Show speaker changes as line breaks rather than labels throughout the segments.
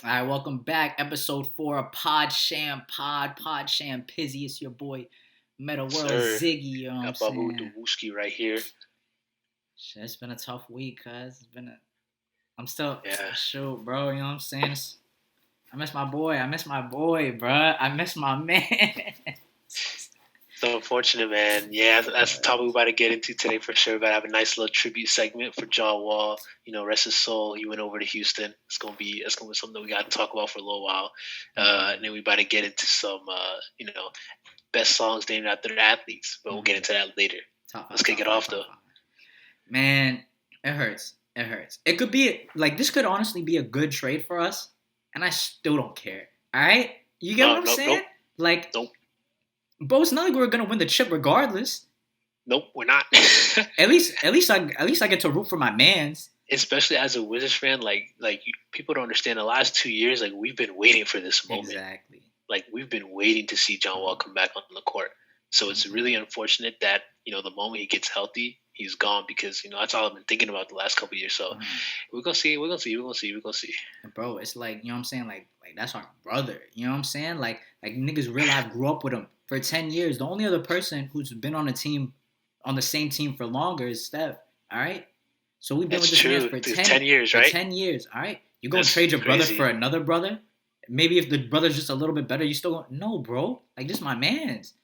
All right, welcome back. Episode 4 of Pod Sham Pizzy. It's your boy,
Sir,
Mettaworldzeke, you know what I'm
got Babu
saying?
Dewooski right here.
Shit, it's been a tough week, cuz. I'm still,
Yeah,
shoot, bro, you know what I'm saying? I miss my boy. Bro. I miss my man.
so unfortunate, man. Yeah, that's the topic we're about to get into today for sure. About to have a nice little tribute segment for John Wall. Rest his soul. He went over to Houston. It's gonna be something that we got to talk about for a little while. And then we about to get into some best songs named after the athletes, but we'll get into that later. Let's kick it off though.
Man, it hurts. It could be like this could honestly be a good trade for us, and I still don't care. All right, you get what I'm saying? Like, bro, it's not like we're gonna win the chip regardless.
Nope, we're not.
at least I get to root for my mans.
Especially as a Wizards fan, people don't understand. The last 2 years, we've been waiting for this moment.
Exactly.
We've been waiting to see John Wall come back on the court. So it's really unfortunate that the moment he gets healthy, he's gone because that's all I've been thinking about the last couple of years. So we're gonna see.
Bro, it's like you know what I'm saying. Like that's our brother. You know what I'm saying. Like niggas real life grew up with him for 10 years. The only other person who's been on the same team for longer is Steph. All right. So we've been with this man for
10 years, right?
10 years. All right. You gonna trade your brother for another brother? Maybe if the brother's just a little bit better, you still go, no, bro. Like, this is my man's.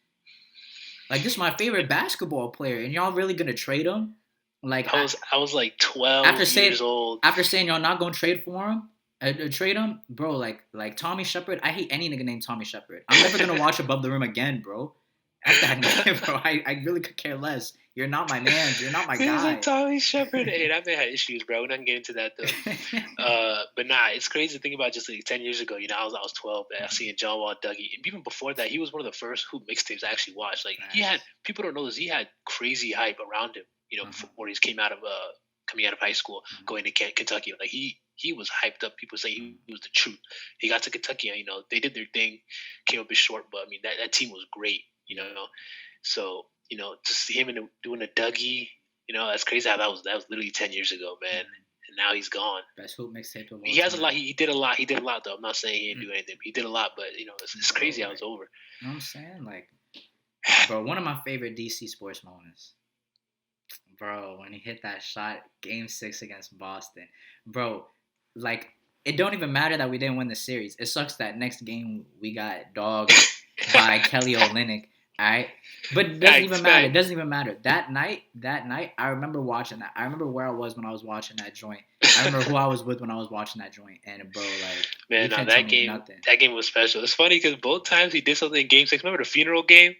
Like, this is my favorite basketball player, and y'all really gonna trade him? Like,
I was like 12 years old.
After saying y'all not gonna trade for him, trade him, bro. Like Tommy Shepard. I hate any nigga named Tommy Shepard. I'm never gonna watch Above the Rim again, bro. After that name, bro, I really could care less. You're not my man. You're not my guy.
Like Tommy Shepard. Hey, that man had issues, bro. We're not getting into that though. But nah, it's crazy to think about. Just like 10 years ago, I was 12. I seeing John Wall, Dougie, and even before that, he was one of the first hoop mixtapes I actually watched. Like he had people don't know this. He had crazy hype around him. Before he came out of coming out of high school, going to Kentucky. Like he was hyped up. People say he was the truth. He got to Kentucky, and they did their thing, came up a bit short, but I mean that team was great. So to see him doing a Dougie, that's crazy how that was literally 10 years ago, man. And now he's gone.
Best hoop mixtape.
He has a lot. He did a lot. He did a lot, though. I'm not saying he didn't do anything. But he did a lot, but it's crazy how it's over.
You know what I'm saying? Like, bro, one of my favorite DC sports moments, bro, when he hit that shot, Game 6 against Boston, bro. Like, it don't even matter that we didn't win the series. It sucks that next game we got dogged by Kelly Olynyk. All right, but it doesn't even matter. It doesn't even matter. That night, I remember watching that. I remember where I was when I was watching that joint. I remember who I was with when I was watching that joint. And bro, like,
man, that game was special. It's funny because both times he did something in Game 6. Remember the funeral game?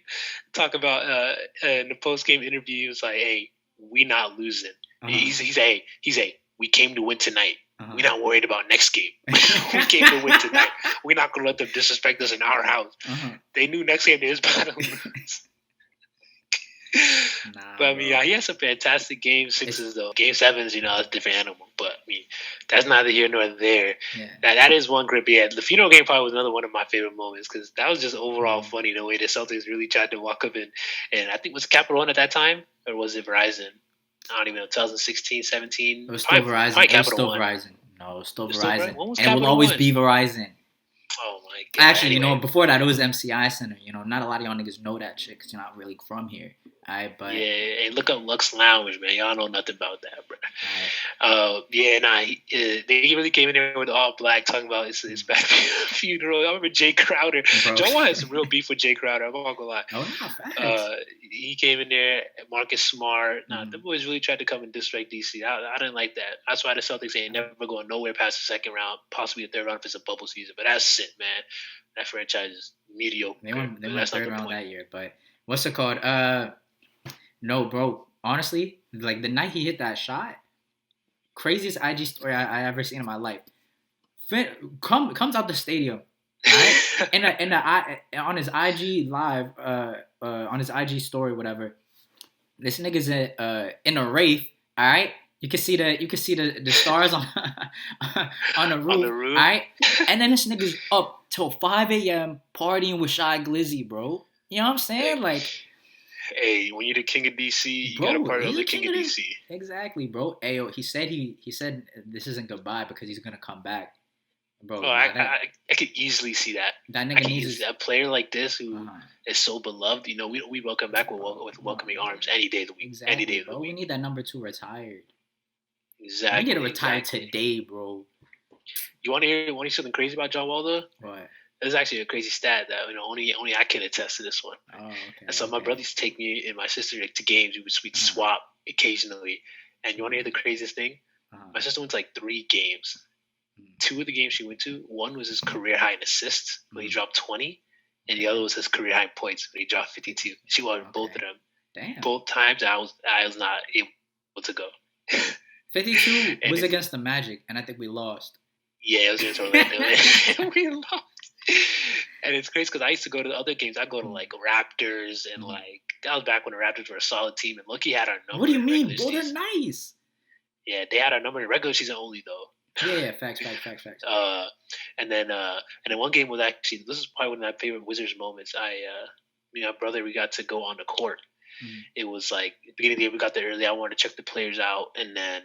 Talk about in the post game interview, he was like, "Hey, we not losing." He's we came to win tonight. We're not worried about next game. We came to win tonight. We're not going to let them disrespect us in our house. They knew next game they was about to lose. But I mean, he has some fantastic Game 6s, though. Game 7s, it's a different animal. But I mean, that's neither here nor there.
Yeah.
That is one great. But yeah, the funeral game probably was another one of my favorite moments because that was just overall funny the way the Celtics really tried to walk up in. And I think was Capital One at that time, or was it Verizon? I don't even know, 2016, 17.
It was still Verizon. No, it was still Verizon. And it will always be Verizon.
Oh, my God.
Actually, before that, it was MCI Center. Not a lot of y'all niggas know that shit because you're not really from here. All right, but...
Yeah, hey, look up Lux Lounge, man. Y'all know nothing about that, bro. They really came in there with all black, talking about his back funeral. I remember Jay Crowder. John Wall has some real beef with Jay Crowder. I'm not gonna lie.
Oh, no, facts.
He came in there, Marcus Smart. The boys really tried to come and disrespect DC. I didn't like that. That's why the Celtics ain't never going nowhere past the second round, possibly the third round if it's a bubble season. But that's it, man. That franchise is mediocre.
They went third round that year, but what's it called? No, bro. Honestly, like the night he hit that shot, craziest IG story I ever seen in my life. Comes out the stadium, right? On his IG live, on his IG story, whatever. This nigga's in a wraith, all right. You can see the stars on the roof, all right. And then this nigga's up till 5 a.m. partying with Shy Glizzy, bro. You know what I'm saying, like.
Hey, when you're the king of DC, you gotta party with the king of DC.
Exactly, bro. Ayo, he said this isn't goodbye because he's gonna come back. bro.
Oh, I could easily see that.
That
I
nigga
could
needs
easily
his.
see a player like this who
Uh-huh.
is so beloved. We welcome back with welcoming arms any day of the week. Any
Exactly,
day of the
bro. We
week.
need that number 2 retired. We need to
Exactly,
retire
exactly.
today, bro.
You want to hear something crazy about John Wall though?
What?
There's actually a crazy stat that only I can attest to this one.
Oh,
And
okay,
so my
okay.
brother used to take me and my sister to games. We'd
Uh-huh.
swap occasionally. And you want to hear the craziest thing?
Uh-huh.
My sister went to like 3 games.
Mm.
2 of the games she went to, one was his career high in assists when he
Mhm.
dropped 20, and the
Okay.
other was his career high in points when he dropped 52. She won both of
Okay.
them.
Damn.
Both times I was not able to go.
52
And
was
it's-
against the Magic, and I think we lost.
Yeah, it was against Orlando. We lost. And it's crazy because I used to go to the other games. I go to like Raptors and like that was back when the Raptors were a solid team and Lucky had our number.
What do you
in
mean,
regular
bro? They're
season.
nice.
Yeah, they had our number in regular season only though.
Yeah, facts.
And then one game was actually this is probably one of my favorite Wizards moments. Me and my brother, we got to go on the court.
Mhm.
It was like the beginning of the year. We got there early. I wanted to check the players out, and then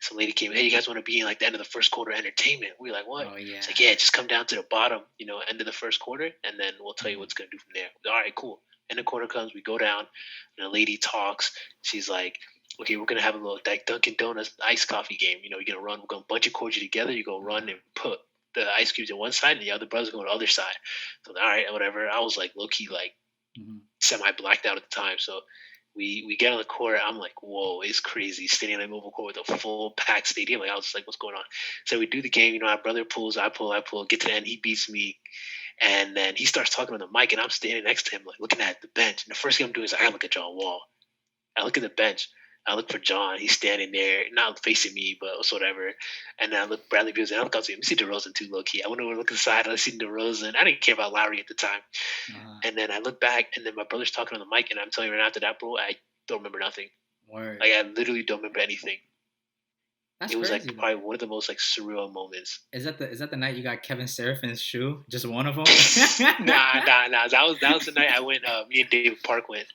some lady came. Hey, you guys want to be in like the end of the first quarter entertainment? We were like, what?
Oh yeah.
It's like, yeah, just come down to the bottom, end of the first quarter, and then we'll tell you what's gonna do from there. All right, cool. And the quarter comes, we go down, and the lady talks. She's like, okay, we're gonna have a little Dunkin' Donuts iced coffee game. You're gonna run. We're gonna bunch of cords you together. You go run and put the ice cubes on one side, and the other brother's going on the other side. So all right, whatever. I was like low key like semi blacked out at the time. So we get on the court. I'm like, whoa, it's crazy. Standing on the mobile court with a full packed stadium. Like I was just like, what's going on? So we do the game. My brother pulls, I pull. Get to the end, he beats me. And then he starts talking on the mic, and I'm standing next to him, like looking at the bench. And the first thing I'm doing is I gotta look at John Wall. I look at the bench. I look for John. He's standing there, not facing me, but whatever. And then I look Bradley Beals, and I look out to him. I see DeRozan too, low key. I went over to look inside. I see DeRozan. I didn't care about Lowry at the time. And then I look back, and then my brother's talking on the mic, and I'm telling you right after that, bro, I don't remember nothing.
Word.
Like I literally don't remember anything.
That's
it was
crazy,
like probably one of the most like surreal moments.
Is that the night you got Kevin Serafin's shoe? Just one of them?
Nah. That was the night I went. Me and David Park went,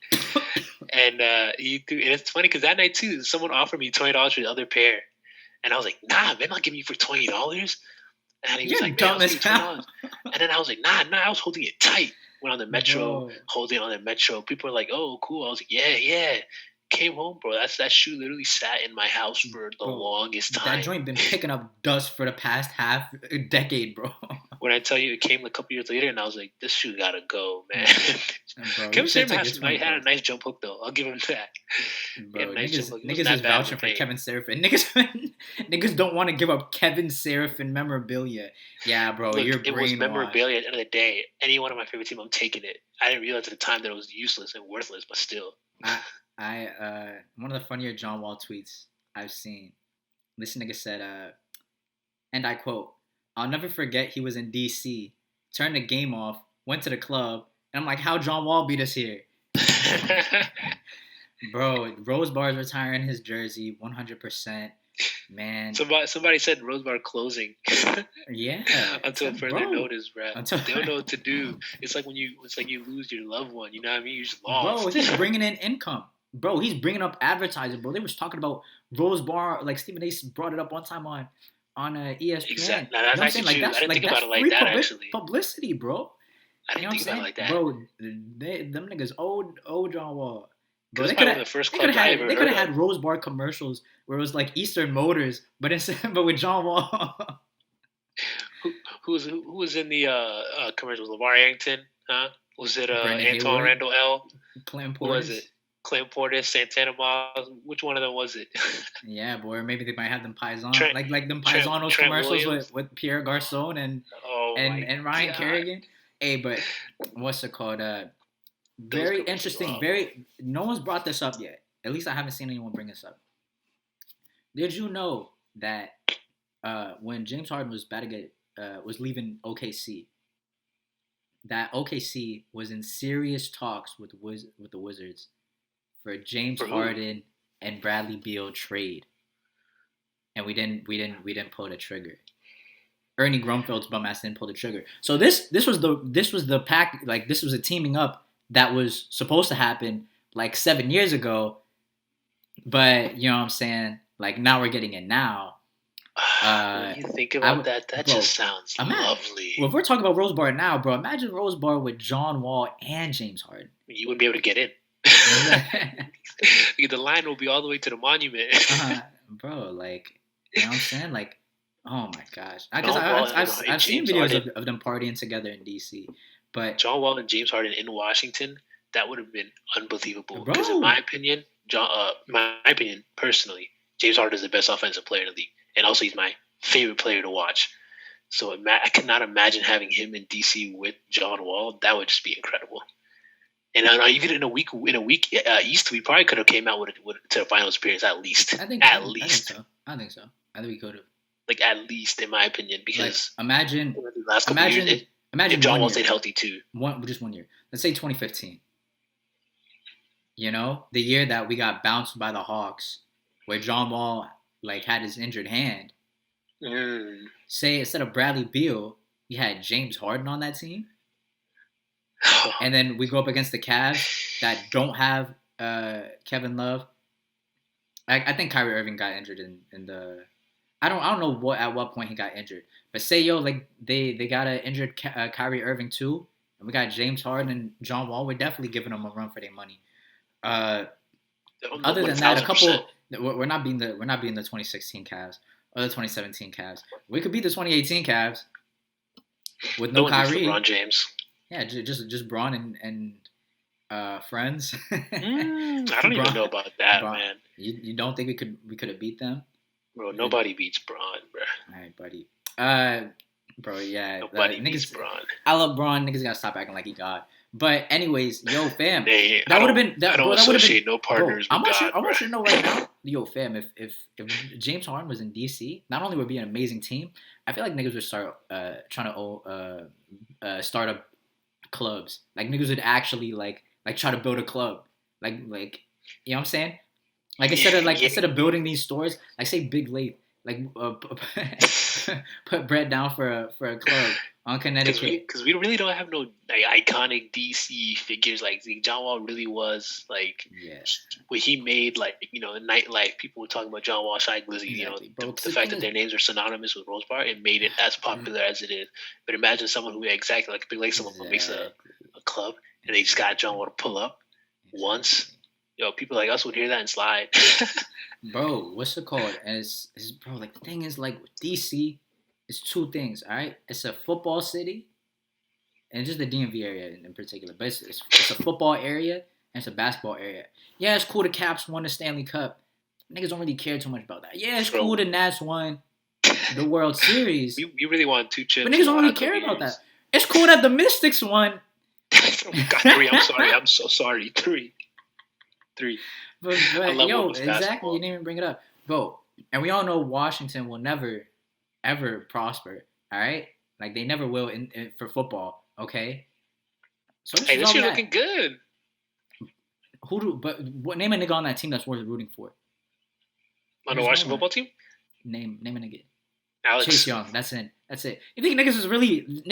and and it's funny because that night too, someone offered me $20 for the other pair, and I was like, nah, man, I'll give you for $20. And he was like, man, I'll give you $20. And then I was like, nah, I was holding it tight. Went on the metro, holding on the metro. People were like, oh, cool. I was like, yeah. Came home, bro. That shoe literally sat in my house for the longest time.
That joint been picking up dust for the past half a decade, bro.
When I tell you it came a couple years later, and I was like, this shoe gotta go, man. Kevin Serafin had a nice jump hook though. I'll give him that.
Bro, niggas is vouching for Kevin Serafin. Niggas don't want to give up Kevin Serafin memorabilia. Yeah, bro, you're brainwashed.
It was memorabilia at the end of the day. Any one of my favorite team, I'm taking it. I didn't realize at the time that it was useless and worthless, but still.
One of the funnier John Wall tweets I've seen. This nigga said, and I quote, "I'll never forget he was in DC, turned the game off, went to the club, and I'm like, how John Wall beat us here?" Bro, Rose Bar's retiring his jersey, 100%. Man.
Somebody said Rose Bar closing.
Yeah.
Until further notice, bro. They don't know what to do. It's like you lose your loved one. You know what I mean? You just lost.
Bro, he's bringing in income. Bro, he's bringing up advertising, bro. They was talking about Rose Bar, like Stephen A. brought it up one time on ESPN.
Exactly. Now, that's actually true. I didn't think about it like that, actually.
Publicity, bro.
I didn't think about it like that.
Bro, them niggas owe John Wall.
Bro, they could have
had Rose Bar commercials where it was like Eastern Motors, but with John Wall.
Who was in the commercials? LeVar Arrington, huh? Was it Antoine Randall L?
Clem Portis.
Who was it? Clem Portis, Santana Moss. Which one of them was it?
Yeah, boy. Maybe they might have them Paisanos, like them Paisanos commercials with Pierre Garçon and Ryan Kerrigan. Hey, but what's it called? Very interesting. No one's brought this up yet. At least I haven't seen anyone bring this up. Did you know that when James Harden was was leaving OKC, that OKC was in serious talks with the Wizards for James Harden and Bradley Beal trade, and we didn't pull the trigger. Ernie Grunfeld's bum ass didn't pull the trigger. So this was the pack, like this was a teaming up that was supposed to happen like 7 years ago, but you know what I'm saying? Like now we're getting it now.
When you think
I
about
would,
that, that
bro.
just sounds lovely.
Well, if we're talking about Rose Bar now, bro, imagine Rose Bar with John Wall and James Harden.
You wouldn't be able to get in. The line will be all the way to the monument.
Bro, like, you know what I'm saying? Like, oh my gosh. Because
John Wall and
I've seen
James
videos
Harden.
of them partying together in DC. But
John Wall and James Harden in Washington, that would have been unbelievable.
Bro.
Because in my opinion, personally, James Harden is the best offensive player in the league, and also he's my favorite player to watch. So I cannot imagine having him in DC with John Wall. That would just be incredible. And even in a week East, we probably could have came out with to the finals appearance at least.
I think so. I think we could have.
Like at least, in my opinion, because
like, imagine
if John Wall stayed healthy too.
Just 1 year. Let's say 2015. You know, the year that we got bounced by the Hawks, where John Wall like had his injured hand. Say instead of Bradley Beal, you had James Harden on that team. And then we go up against the Cavs that don't have Kevin Love. I think Kyrie Irving got injured in the. I don't know at what point he got injured. But say like they got an injured Kyrie Irving too, and we got James Harden and John Wall. We're definitely giving them a run for their money. Other than that, a couple. We're not being the 2016 Cavs or the 2017 Cavs. We could beat the 2018 Cavs with no Kyrie.
LeBron James.
Yeah, just Braun and friends.
I don't even know about that, man.
You don't think we could have beat them?
Bro, nobody beats Braun, bro.
All right, buddy. Bro, yeah.
Nobody beats Braun.
I love Braun. Niggas gotta stop acting like he God. But anyways, yo, fam.
That would have been. I don't associate no partners with God.
I want you to know right now, yo, fam. If James Harden was in DC, not only would it be an amazing team, I feel like niggas would start trying to start up clubs. Like niggas would actually like try to build a club. Like you know what I'm saying? Like instead of building these stores, like say Big Lake, like put Brett down for a club on Connecticut.
Because we really don't have no like iconic DC figures. Like John Wall really was like what he made. Like in nightlife, people were talking about John Wall, Shy Glizzy.
Exactly,
the fact that their names are synonymous with Rose Bar, it made it as popular as it is. But imagine someone who exactly like Big Lake, someone who makes a club, and they just got John Wall to pull up once. Yo, people like us would hear that and slide.
Bro, what's it called? As bro, like the thing is like with DC, it's two things, all right? It's a football city, and just the DMV area in particular. But it's a football area and it's a basketball area. Yeah, it's cool the Caps won the Stanley Cup. Niggas don't really care too much about that. Yeah, it's cool the Nats won the World Series.
We really want 2 chips.
But niggas don't really care about that. It's cool that the Mystics won.
Got 3. I'm sorry. I'm so sorry. 3.
But yo, exactly. You didn't even bring it up, bro. And we all know Washington will never, ever prosper. All right, like they never will for football. Okay. So
this year looking good.
What name a nigga on that team that's worth rooting for?
On the Washington football team?
Name a nigga.
Alex.
Chase Young. That's it. You think niggas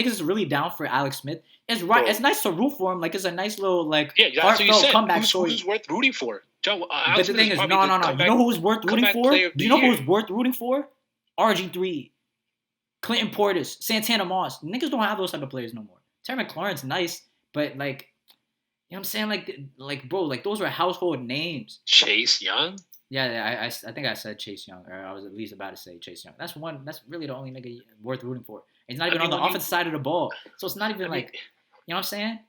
is really down for Alex Smith? It's right. Bro. It's nice to root for him. Like it's a nice little heartfelt comeback story.
Who's worth rooting for? John,
but the thing is, no. You know who's worth rooting for? Do you know who's worth rooting for? RG3, Clinton Portis, Santana Moss. Niggas don't have those type of players no more. Terry McLaurin's nice, but like, you know what I'm saying? Like bro, like those are household names.
Chase Young.
Yeah, I think I said Chase Young, or I was at least about to say Chase Young. That's really the only nigga worth rooting for. He's not even on the offensive side of the ball, so it's not even you know what I'm saying?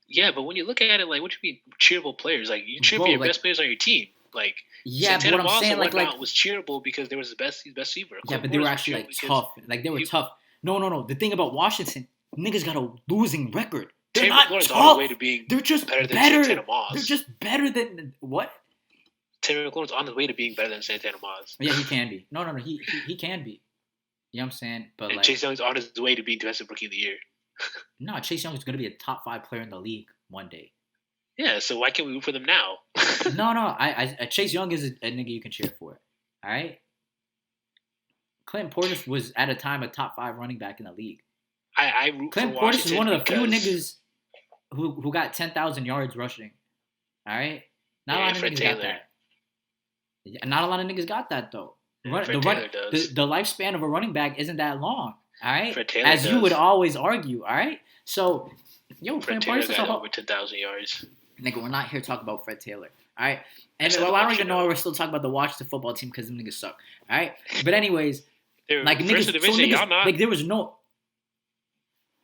Yeah, but when you look at it, like, what you mean cheerable players? Like, you cheer for your best players on your team. Like,
Santana
Moss
saying,
was cheerable because there was his best receiver.
Yeah, but they were actually tough. Like they were tough. No. The thing about Washington, niggas got a losing record. They're not tough. On the way to being They're just better than Santana Moss. They're just better than what?
Terry McLaurin's on his way to being better than Santana Moss.
Yeah, he can be. No, he can be. You know what I'm saying? But
and Chase Young's on his way to being defensive rookie of the year.
No, Chase Young is going to be a top 5 player in the league one day.
Yeah, so why can't we root for them now?
No. I Chase Young is a nigga you can cheer for. All right? Clinton Portis was at a time a top 5 running back in the league.
I root
Clinton
for
Portis
Washington
is one of the few niggas who got 10,000 yards rushing. All right? Not a lot of niggas got that. Not a lot of niggas got that, though.
Fred Taylor does.
The lifespan of a running back isn't that long. All right,
Fred Taylor
as
does.
you would always argue. All right, so
Fred Taylor got over 10,000 yards.
Nigga, we're not here to talk about Fred Taylor. All right, and I don't even know why we're still talking about the Washington football team because them niggas suck. All right, but anyways,
like niggas, division, y'all not.
Like there was no.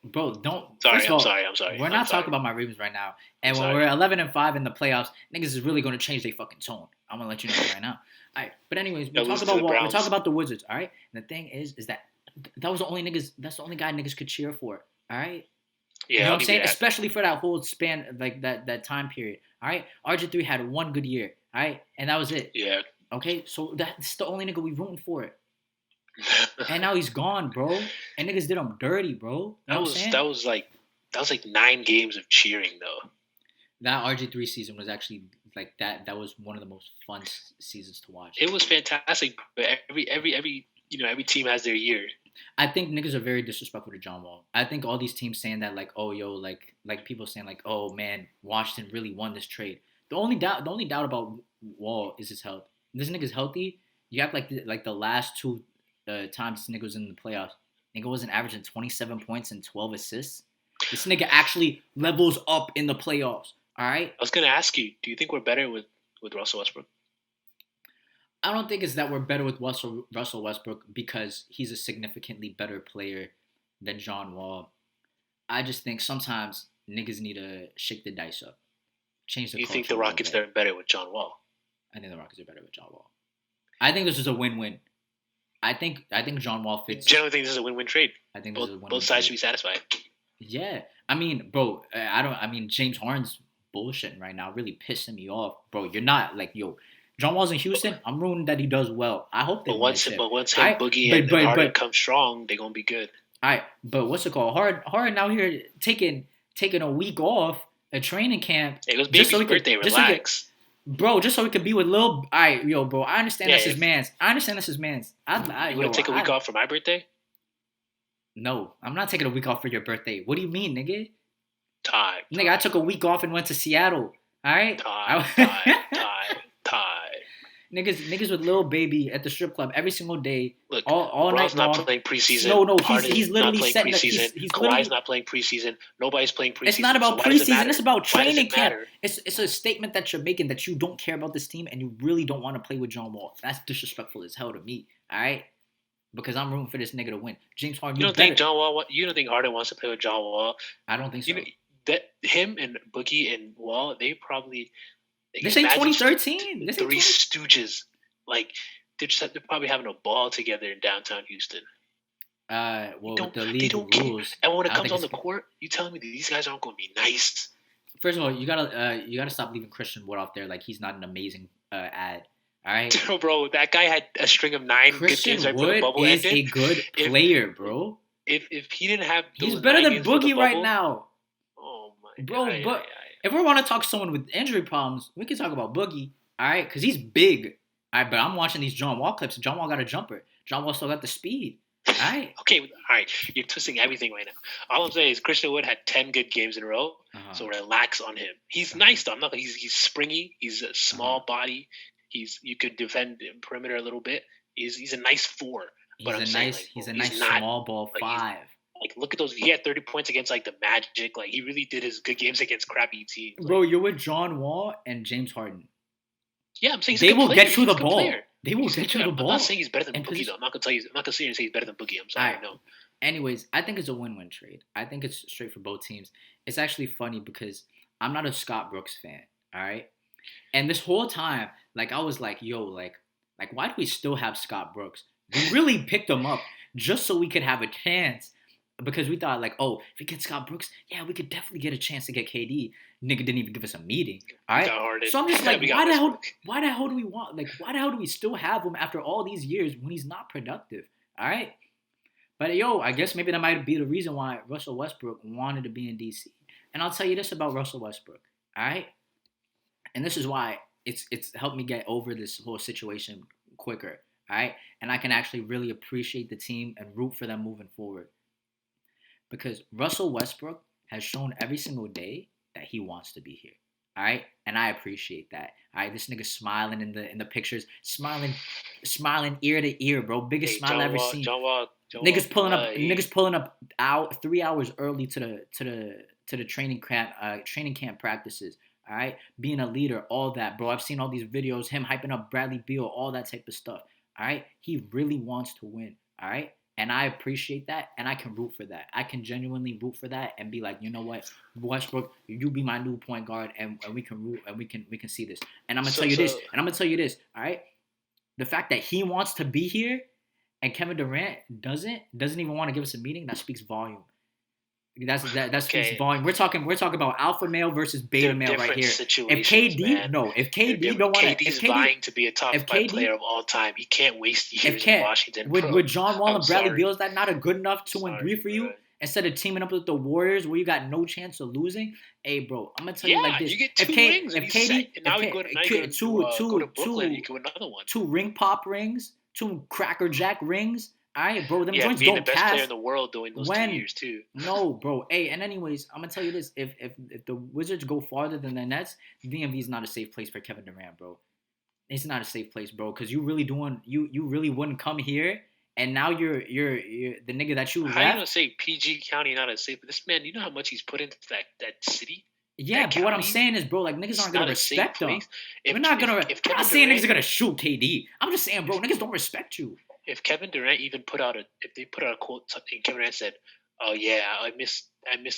Bro, don't.
Sorry, I'm sorry.
We're not talking about my Ravens right now. And when we're 11-5 in the playoffs, niggas is really going to change their fucking tone. I'm gonna let you know that right now. All right, but anyways, we talk about the Wizards. All right, and the thing is that was the only niggas. That's the only guy niggas could cheer for. All right.
Yeah,
you know what I'm saying? Especially for that whole span, like that time period. All right, RG3 had one good year. All right, and that was it.
Yeah.
Okay, so that's the only nigga we rooting for it. And now he's gone, bro. And niggas did him dirty, bro.
That was like 9 games of cheering though.
That RG3 season was actually like that. That was one of the most fun seasons to watch.
It was fantastic, but every team has their year.
I think niggas are very disrespectful to John Wall. I think all these teams saying that like, oh yo, like people saying like, oh man, Washington really won this trade. The only doubt about Wall is his health. This nigga's healthy. You have like the last 2 times this nigga was in the playoffs. Nigga wasn't averaging 27 points and 12 assists. This nigga actually levels up in the playoffs. All right.
I was gonna ask you, do you think we're better with Russell Westbrook?
I don't think it's that we're better with Russell Westbrook because he's a significantly better player than John Wall. I just think sometimes niggas need to shake the dice up, change the.
You think the Rockets are better with John Wall?
I think the Rockets are better with John Wall. I think this is a win-win. I think John Wall fits.
You generally think this is a win-win trade.
I think this is a win-win
both sides should be satisfied.
Yeah, I mean, bro, I mean, James Harden's bullshitting right now, really pissing me off, bro. You're not like, yo, John Wall's in Houston. I'm rooting that he does well. I hope they. But once
Boogie and Harden come strong, they're gonna be good.
All right, but what's it called? Harden out here taking a week off at training camp.
It was baby's birthday. Relax.
Bro, just so we could be with Lil. All right, yo, bro. I understand that's his man's. You want
to take a week off for my birthday?
No, I'm not taking a week off for your birthday. What do you mean, nigga?
Time.
Nigga, I took a week off and went to Seattle. All right?
Time.
Niggas with Lil Baby at the strip club every single day.
Look,
all night long.
not playing preseason.
No, he's literally setting
preseason. Kawhi's not playing preseason. Nobody's playing preseason.
It's not about preseason. It's about training camp. It's a statement that you're making that you don't care about this team and you really don't want to play with John Wall. That's disrespectful as hell to me. All right? Because I'm rooting for this nigga to win. James Harden.
You don't think Harden wants to play with John Wall?
I don't think so.
That him and Boogie and Wall, they probably.
This ain't 2013.
This Three Stooges, like they're probably having a ball together in downtown Houston.
Well, the league rules.
And when it comes on the court, you telling me that these guys aren't going to be nice?
First of all, you gotta stop leaving Christian Wood off there like he's not an amazing ad. All right,
bro, that guy had a string of 9 good games right before the bubble ended.
Christian Wood is a good player, bro.
If he didn't have,
he's better than Boogie right now.
Oh my
bro, but. If we want to talk to someone with injury problems, we can talk about Boogie, all right? Because he's big, all right? But I'm watching these John Wall clips. John Wall got a jumper. John Wall still got the speed, all right?
Okay, all right. You're twisting everything right now. All I'm saying is Christian Wood had 10 good games in a row, so relax on him. He's nice, though. He's springy. He's a small body. You could defend the perimeter a little bit. He's a nice 4.
He's a nice small ball 5.
Like, look at those. He had 30 points against, like, the Magic. Like, he really did his good games against crappy teams. Like,
bro, you're with John Wall and James Harden.
Yeah, I'm saying
they will get you the ball. They will get you the ball.
I'm not saying he's better than Boogie, though. I'm not going to sit here and say he's better than Boogie. I'm sorry, no.
Anyways, I think it's a win-win trade. I think it's straight for both teams. It's actually funny because I'm not a Scott Brooks fan, all right? And this whole time, like, I was like, yo, like why do we still have Scott Brooks? We really picked him up just so we could have a chance. Because we thought, like, oh, if we get Scott Brooks, yeah, we could definitely get a chance to get KD. Nigga didn't even give us a meeting. All right? So I'm just like, why the hell do we want, like, why the hell do we still have him after all these years when he's not productive? All right? But, yo, I guess maybe that might be the reason why Russell Westbrook wanted to be in D.C. And I'll tell you this about Russell Westbrook. All right? And this is why it's helped me get over this whole situation quicker. All right? And I can actually really appreciate the team and root for them moving forward. Because Russell Westbrook has shown every single day that he wants to be here. All right, and I appreciate that. All right, this nigga smiling in the pictures, smiling ear to ear, bro. Biggest
Hey,
smile I ever seen.
John Wall,
Niggas pulling up out 3 hours early to the training camp practices. All right, being a leader, all that, bro. I've seen all these videos, him hyping up Bradley Beal, all that type of stuff. All right, he really wants to win. All right, and I appreciate that, and I can root for that. I can genuinely root for that, and be like, you know what, Westbrook, you be my new point guard, and we can root, and we can see this. And I'm gonna tell you this, and I'm gonna tell you this. All right, the fact that he wants to be here and Kevin Durant doesn't even want to give us a meeting, that speaks volume. That speaks volume. We're talking about alpha male versus beta male right here. If KD don't want to,
KD's vying to be a top 5 player of all time, he can't waste years in Washington.
With John Wall and Bradley Beal, is that not a good enough 2-3 for you? Instead of teaming up with the Warriors, where you got no chance of losing, hey, bro, I'm gonna tell you like this:
you get 2 rings, and now you go to Brooklyn, you can win another one.
2 ring pop rings, 2 Cracker Jack rings. All right, bro, them joints
being
don't
the best
pass.
player in the world during those 2 years too.
No, bro. Hey, and anyways, I'm gonna tell you this: if the Wizards go farther than the Nets, DMV is not a safe place for Kevin Durant, bro. It's not a safe place, bro, because you really wouldn't come here, and now you're the nigga that you left.
How you gonna say PG County not a safe? This man, you know how much he's put into that city.
Yeah, but what I'm saying is, bro, like niggas aren't gonna respect him. We're not gonna. I'm not saying niggas are gonna shoot KD. I'm just saying, bro, niggas don't respect you.
If Kevin Durant even put out a quote, and Kevin Durant said, "Oh yeah, I miss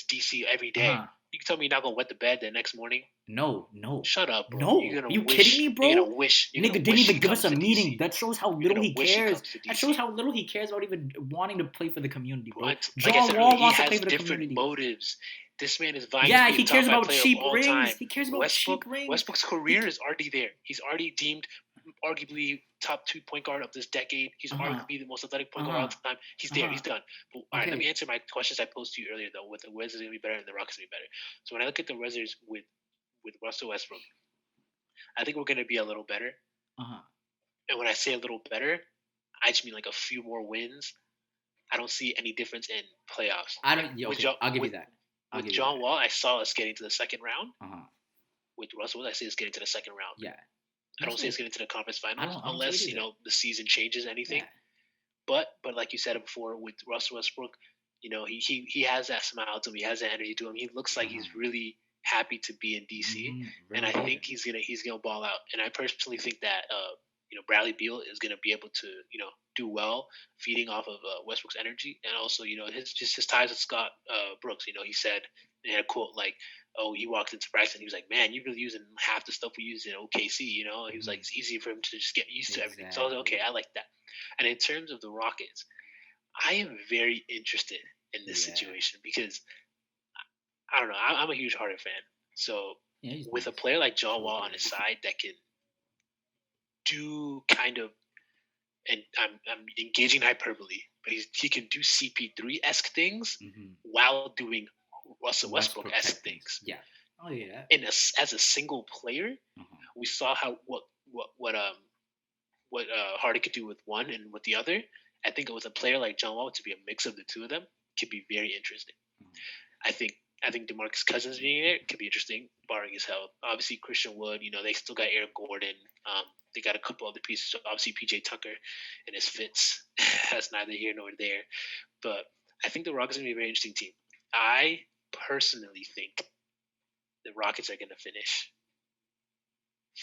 DC every day," you can tell me you're not gonna wet the bed the next morning.
No.
Shut up, bro.
No. Are you kidding me, bro?
You're gonna wish.
Nigga didn't even give us a meeting. That shows how little he cares. That shows how little he cares about even wanting to play for the community, bro.
John Wall wants to play for the community. Motives. This man is vying.
Yeah, he cares about cheap rings. He cares about cheap rings.
Westbrook's career is already there. He's already deemed arguably top 2 point guard of this decade. He's arguably the most athletic point guard of all time. He's there. He's done. But, all right, let me answer my questions I posed to you earlier, though. With the Wizards going to be better and the Rockets going to be better. So when I look at the Wizards with Russell Westbrook, I think we're going to be a little better. And when I say a little better, I just mean like a few more wins. I don't see any difference in playoffs.
I'll give you that.
With John Wall, I saw us getting to the second round. With Russell, I see us getting to the second round.
Yeah.
I don't see us getting to the conference finals unless the season changes anything. Yeah. But like you said before, with Russell Westbrook, he has that smile to him. He has that energy to him. He looks like he's really happy to be in DC, and I think he's gonna ball out. And I personally think that Bradley Beal is gonna be able to do well, feeding off of Westbrook's energy, and also his ties with Scott Brooks. He said, he had a quote like, "Oh, he walked into practice and he was like, man, you're really using half the stuff we used in OKC." He was like, it's easy for him to just get used to everything. So I was like, okay, I like that. And in terms of the Rockets, I am very interested in this situation because I don't know. I'm a huge Harden fan. So with a player like John Wall on his side that can do kind of, and I'm engaging hyperbole, but he can do CP3-esque things while doing Russell Westbrook-esque things.
Yeah. Oh yeah.
And as a single player, we saw what Harden could do with one and with the other. I think with a player like John Wall, to be a mix of the two of them could be very interesting. I think DeMarcus Cousins being there could be interesting, barring his health. Obviously, Christian Wood, they still got Eric Gordon. They got a couple other pieces. So obviously, PJ Tucker and his fits. That's neither here nor there. But I think the Rockets are going to be a very interesting team. I personally think the Rockets are going to finish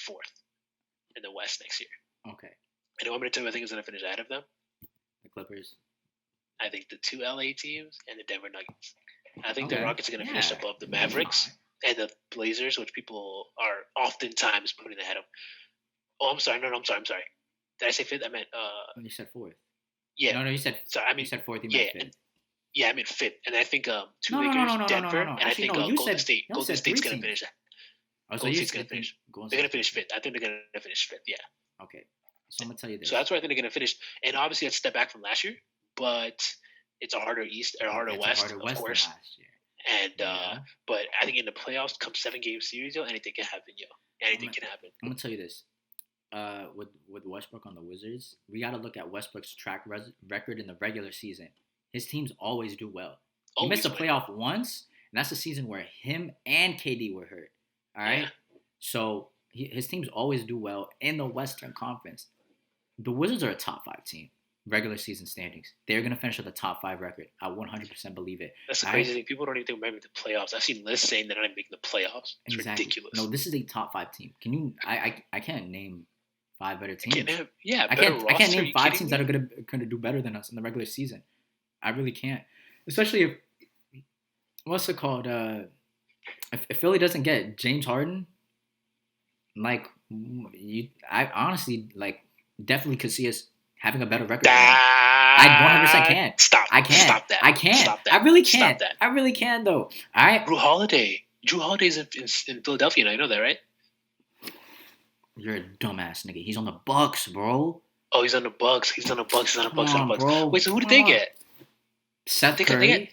4th in the West next year.
Okay.
And you want me to tell you I think is going to finish ahead of them?
The Clippers.
I think the 2 LA teams and the Denver Nuggets. I think the Rockets are going to finish above the Mavericks and the Blazers, which people are oftentimes putting ahead of. Oh, I'm sorry. No, I'm sorry. Did I say 5th? I meant
you said 4th.
Yeah.
No, you said.
Sorry, I mean
you said 4th. You meant 5th.
I meant 5th, and I think 2 Lakers, Denver, and I think Golden State. Golden State's going to finish that. Golden State's going to finish. They're going to finish 5th. I think they're going to finish 5th. Yeah.
Okay. So I'm gonna tell you this.
So that's where I think they're going to finish, and obviously that's a step back from last year, but it's a harder East or harder West, of course.
Last year.
And but I think in the playoffs, come 7-game series, anything can happen, Anything can happen.
I'm gonna tell you this. With Westbrook on the Wizards, we got to look at Westbrook's track record in the regular season. His teams always do well. He missed a playoff once, and that's the season where him and KD were hurt. All right, So his teams always do well in the Western Conference. The Wizards are a top 5 team, regular season standings. They're going to finish with a top 5 record. I 100% believe it.
That's the crazy thing. People don't even think we're making the playoffs. I've seen lists saying they're not even making the playoffs. It's ridiculous.
No, this is a top 5 team. Can you? I can't name 5 better teams.
I
can't name 5 teams that are going to do better than us in the regular season. I really can't. Especially if what's it called? If Philly doesn't get James Harden, I honestly definitely could see us having a better record. I 100% can.
Stop.
I can.
Stop that.
I can.
Stop that.
I really can.
Stop that.
I really can though. All right.
Drew Holiday's in Philadelphia now. You know that, right?
You're a dumbass nigga. He's on the Bucks, bro.
Oh, he's on the Bucks. He's on the Bucks.
Bro.
Wait, so who did they get?
Seth Curry.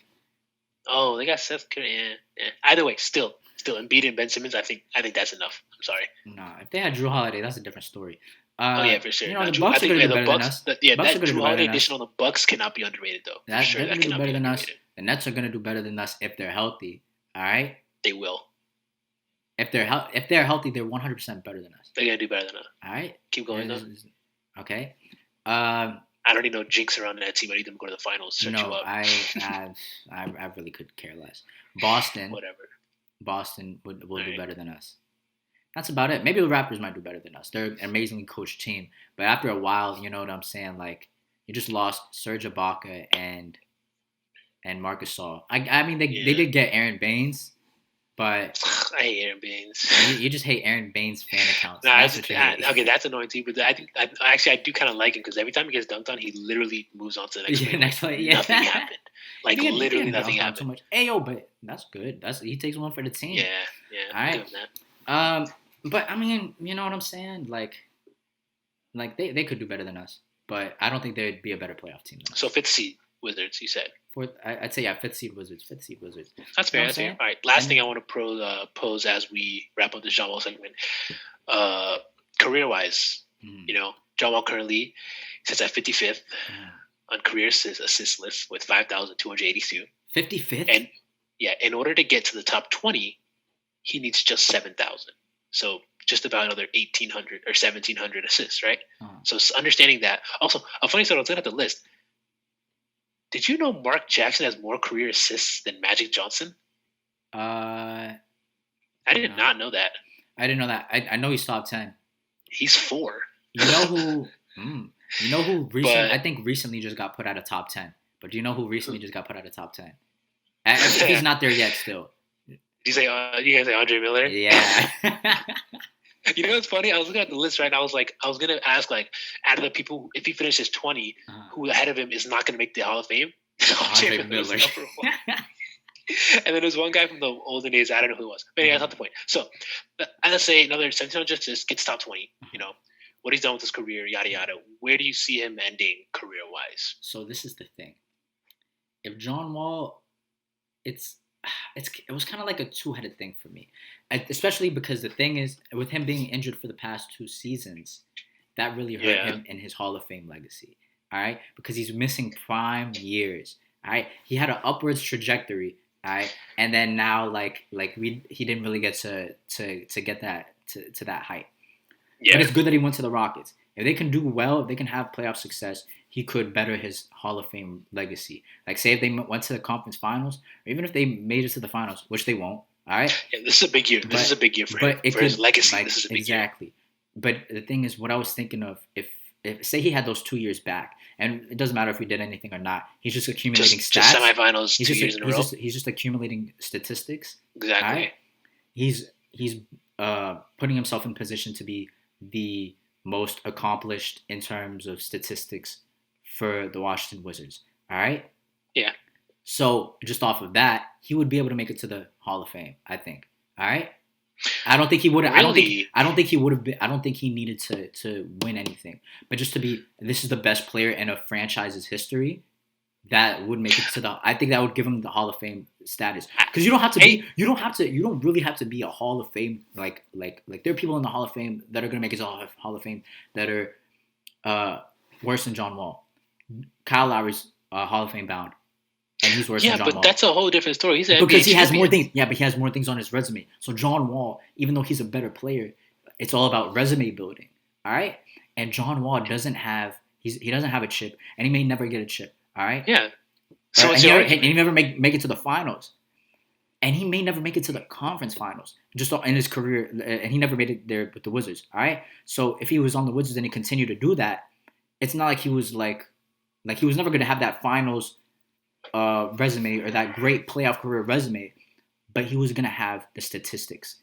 They got Seth Curry. Yeah. Either way, still, Embiid and Ben Simmons. I think that's enough. I'm sorry.
Nah, if they had Drew Holiday, that's a different story.
For sure.
The Bucks are going to do better than us.
That Drew Holiday addition on the Bucks cannot be underrated, though.
They're going to do better than us.
Underrated.
The Nets are going to do better than us if they're healthy. All right.
They will.
If they're healthy, they're 100% better than us.
They're going to do better than us.
All right.
Keep going, though.
Okay.
I don't need no jinx around that team. I need them to go to the finals.
I really could care less. Boston.
Whatever.
Boston will do better than us. That's about it. Maybe the Raptors might do better than us. They're an amazingly coached team. But after a while, you know what I'm saying? You just lost Serge Ibaka and Marcus Gasol. I mean, they did get Aaron Baines, but
I hate Aaron Baines.
You just hate Aaron Baines fan accounts.
Okay, that's annoying too. But I do kind of like him because every time he gets dunked on, he literally moves on to the next play. Nothing happened. Literally nothing happened.
So much. But that's good. He takes one for the team.
Yeah.
All right. But I mean, you know what I'm saying? They could do better than us, but I don't think they'd be a better playoff team than us.
So 5th seed Wizards, you said.
I'd say 5th seed Wizards.
That's fair. All right. Last thing I want to pose as we wrap up the John Wall segment. Career-wise, John Wall currently sits at 55th on career assist list with 5,282.
55th.
And in order to get to the top 20, he needs just 7,000. So just about another 1,800 or 1,700 assists, right? So understanding that. Also, a funny story, I was looking at the list. Did you know Mark Jackson has more career assists than Magic Johnson? I did not know that.
I didn't know that. I know he's top 10.
He's 4.
You know who? You know who recently? I think recently just got put out of top 10. But do you know who recently just got put out of top 10? He's not there yet. Still.
You guys say Andre Miller?
Yeah.
You know what's funny? I was looking at the list, right? And I was gonna ask, out of the people, if he finishes 20, who ahead of him is not gonna make the Hall of Fame?
Andre Miller.
And then there's one guy from the olden days. I don't know who it was, but that's not the point. So let's say another 1,700 just gets top 20. What he's done with his career, yada yada. Where do you see him ending career wise?
So this is the thing. If John Wall, it was kind of like a two-headed thing for me, especially because the thing is, with him being injured for the past 2 seasons, that really hurt him in his Hall of Fame legacy. All right, because he's missing prime years. All right, he had an upwards trajectory. All right, and then now he didn't really get to get that to that height. Yeah, but it's good that he went to the Rockets. If they can do well, if they can have playoff success, he could better his Hall of Fame legacy. Say if they went to the conference finals, or even if they made it to the finals, which they won't. All right.
Yeah, this is a big year. This is a big year for him. For his legacy, this is a big year.
Exactly. But the thing is, what I was thinking of, if say he had those 2 years back, and it doesn't matter if we did anything or not, he's just accumulating stats.
Just semifinals, 2 years in a row.
He's just accumulating statistics.
Exactly.
Right? He's putting himself in position to be the most accomplished in terms of statistics for the Washington Wizards. All right?
Yeah.
So just off of that, he would be able to make it to the Hall of Fame, I think. All right? I don't think he would have.
Really?
I don't think he would have been. I don't think he needed to win anything. But just to be, this is the best player in a franchise's history. That would make it to the. I think that would give him the Hall of Fame status because you don't have to be. You don't really have to be a Hall of Fame like there are people in the Hall of Fame that are gonna make it to the Hall of Fame that are worse than John Wall. Kyle Lowry's Hall of Fame bound, and he's worse
Yeah,
than John
but
Wall.
that's a whole different story. He's an
Because
NBA
he has more
champion.
things. Yeah, but he has more things on his resume. So John Wall, even though he's a better player, it's all about resume building. All right, and John Wall doesn't have he doesn't have a chip, and he may never get a chip. All right,
Yeah. So what's
and
your
he
argument?
never make it to the finals, and he may never make it to the conference finals just in his career, and he never made it there with the Wizards. All right, so if he was on the Wizards and he continued to do that, it's not like he was like he was never going to have that finals resume or that great playoff career resume, but he was going to have the statistics.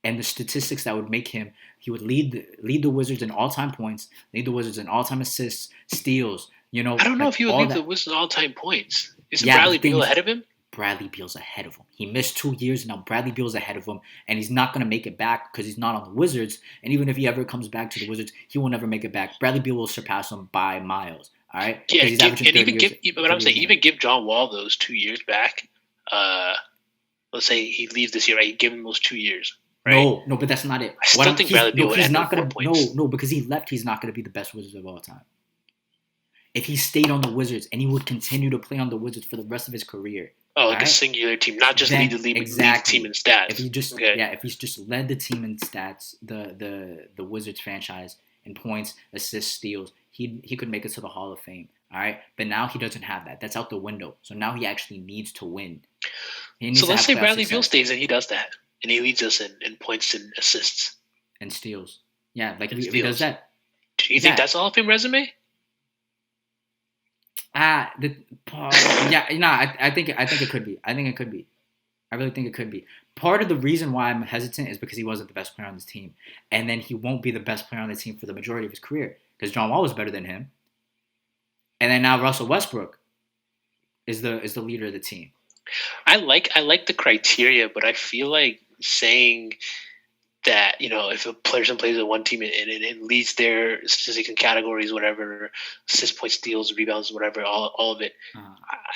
And the statistics that would make him, he would lead the Wizards in all-time points, lead the Wizards in all-time assists, steals,
I don't know if he would
all
lead the
that.
Wizards all-time points. Isn't
Yeah,
Bradley
but the thing
Beal
is,
ahead of him?
Bradley Beal's ahead of him. He missed 2 years, now Bradley Beal's ahead of him, and he's not going to make it back because he's not on the Wizards. And even if he ever comes back to the Wizards, he will never make it back. Bradley Beal will surpass him by miles. All right?
Yeah,
Because he's averaging 30 years.
but I'm saying, even give John Wall those 2 years back. Let's say he leaves this year, right? You give him those 2 years. Right?
No, but that's not it.
I still think Bradley Beal would
he's
end
not
with
gonna
4 points.
no, because he left, he's not gonna be the best Wizards of all time. If he stayed on the Wizards and he would continue to play on the Wizards for the rest of his career.
Oh, like a singular team, not just lead the team in stats.
If he just if he's just led the team in stats, the Wizards franchise in points, assists, steals, he could make it to the Hall of Fame. All right, but now he doesn't have that. That's out the window. So now he actually needs to win.
So let's say Bradley Beal stays and he does that, and he leads us in points and assists
and steals. Yeah, like if he does that.
Do you think that's a Hall of Fame resume?
I think it could be. I think it could be. I really think it could be. Part of the reason why I'm hesitant is because he wasn't the best player on this team, and then he won't be the best player on the team for the majority of his career because John Wall was better than him, and then now Russell Westbrook is the leader of the team.
I like the criteria, but I feel like saying that, if a person plays with one team and leads their statistics and categories, whatever, assist, points, steals, rebounds, whatever, all of it,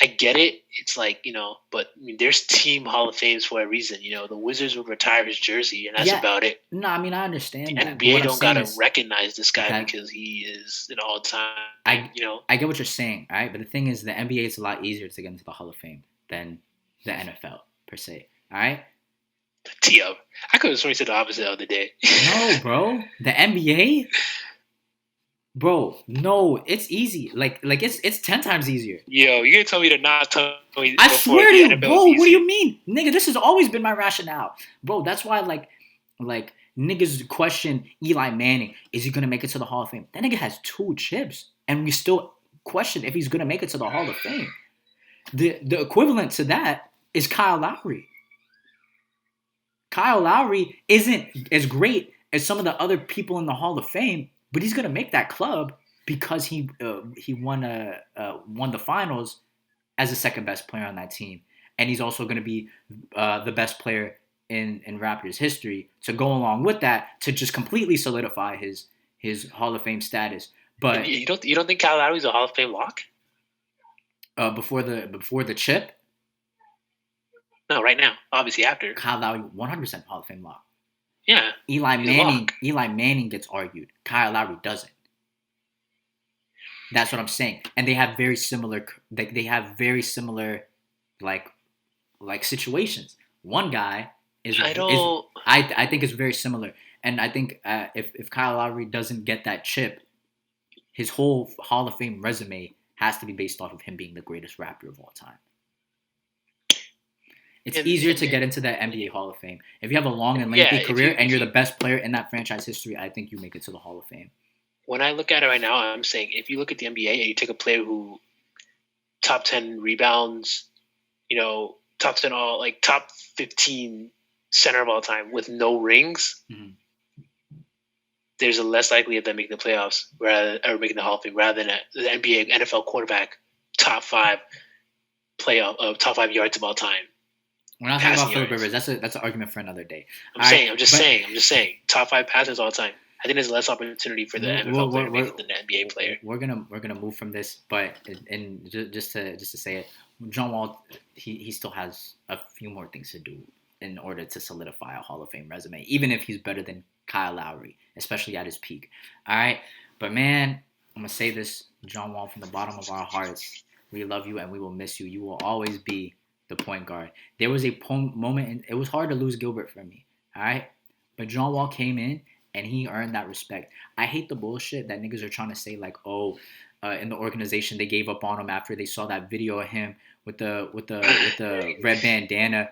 I get it. It's like, but I mean, there's team Hall of Fames for a reason. The Wizards would retire his jersey, and that's about it.
No, I mean, I understand that.
NBA don't gotta recognize this guy because he is an all-time.
I get what you're saying, all right? But the thing is, the NBA is a lot easier to get into the Hall of Fame than the NFL per se, all right?
T.O. I could have sworn he said the opposite the other day.
No, bro. The NBA? Bro, no, it's easy. Like it's 10 times easier.
Yo, you gonna tell me to not tell me?
I swear to you, bro. What do you mean, nigga? This has always been my rationale, bro. That's why, like niggas question Eli Manning. Is he gonna make it to the Hall of Fame? That nigga has 2 chips, and we still question if he's gonna make it to the Hall of Fame. The equivalent to that is Kyle Lowry. Kyle Lowry isn't as great as some of the other people in the Hall of Fame, but he's gonna make that club because he won the finals as the second best player on that team, and he's also gonna be the best player in Raptors history to go along with that to just completely solidify his Hall of Fame status. But
you don't think Kyle Lowry's a Hall of Fame lock?
Before the chip.
No, right now. Obviously, after.
Kyle Lowry, 100% Hall of Fame lock.
Yeah.
Eli Manning gets argued. Kyle Lowry doesn't. That's what I'm saying. And they have very similar. Like situations. One guy is. I think it's very similar. And I think if Kyle Lowry doesn't get that chip, his whole Hall of Fame resume has to be based off of him being the greatest Raptor of all time. It's easier to get into that NBA Hall of Fame. If you have a long and lengthy career and you're the best player in that franchise history, I think you make it to the Hall of Fame.
When I look at it right now, I'm saying if you look at the NBA and you take a player who top 10 rebounds, top 10 top 15 center of all time with no rings, there's a less likely of them making the playoffs or making the Hall of Fame rather than the NBA NFL quarterback top 5 top 5 yards of all time.
We're not talking about Phillip Rivers. That's an argument for another day.
I'm just saying. Top 5 passes all time. I think there's less opportunity for the NFL player than the NBA player.
We're gonna move from this, but just to say it, John Wall he still has a few more things to do in order to solidify a Hall of Fame resume, even if he's better than Kyle Lowry, especially at his peak. All right, but man, I'm gonna say this, John Wall, from the bottom of our hearts. We love you and we will miss you. You will always be the point guard. There was a moment, and it was hard to lose Gilbert for me. All right, but John Wall came in and he earned that respect. I hate the bullshit that niggas are trying to say like, oh, in the organization they gave up on him after they saw that video of him with the red bandana.